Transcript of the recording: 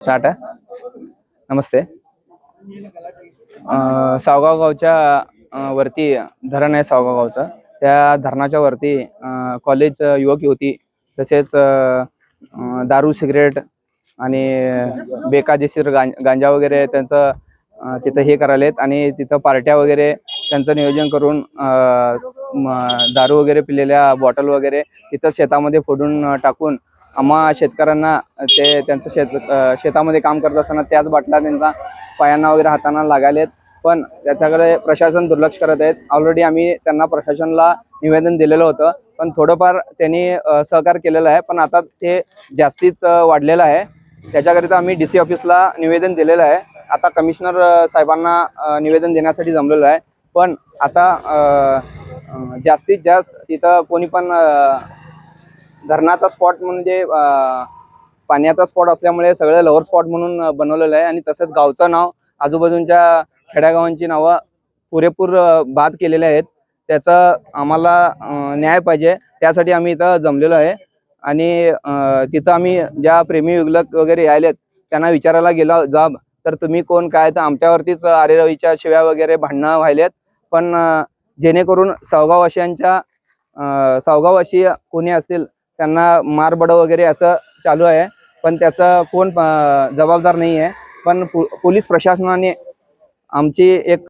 साठ नमस्ते. सावगाव गावच्या वरती धरण आहे. सावगाव गावचं त्या धरणाच्या वरती कॉलेज युवक युवती तसेच दारू सिगरेट आणि बेकायदेशीर गांजा वगैरे त्यांचं तिथं हे करायलेत आणि तिथं पार्ट्या वगैरे त्यांचं नियोजन करून दारू वगैरे पिलेल्या बॉटल वगैरे तिथं शेतामध्ये फोडून टाकून आम्हा शेतकऱ्यांना ते त्यांचं शेतामध्ये काम करत असताना त्याच बाटल्या त्यांचा पायांना वगैरे हातांना लागायलेत, पण त्याच्याकडे प्रशासन दुर्लक्ष करत आहेत. ऑलरेडी आम्ही त्यांना प्रशासनाला निवेदन दिलेलं होतं, पण थोडंफार त्यांनी सहकार्य केलेलं आहे, पण आता ते जास्तीत वाढलेलं आहे. त्याच्याकरिता आम्ही DC ऑफिसला निवेदन दिलेलं आहे. आता कमिशनर साहेबांना निवेदन देण्यासाठी जमलेलं आहे, पण आता जास्तीत जास्त तिथं कोणी पण धरणाचा स्पॉट म्हणजे पाण्याचा स्पॉट असल्यामुळे सगळं लव्हर स्पॉट म्हणून बनवलेलं आहे आणि तसंच गावचं नाव आजूबाजूच्या खेड्यागावांची नावं पुरेपूर बाद केलेले आहेत. त्याचा आम्हाला न्याय पाहिजे, त्यासाठी आम्ही इथं जमलेलो आहे. आणि तिथं आम्ही ज्या प्रेमी युगलक वगैरे यायलेत त्यांना विचारायला गेला जाब तर तुम्ही कोण काय, तर आमच्यावरतीच आरेरावीच्या शिव्या वगैरे भांडणं व्हायलेत. पण जेणेकरून सावगाववासी कोणी असतील त्यांना मारबड वगैरे असं चालू आहे, पण त्याचा कोण जबाबदार नाही आहे. पण पोलीस प्रशासनाने आमची एक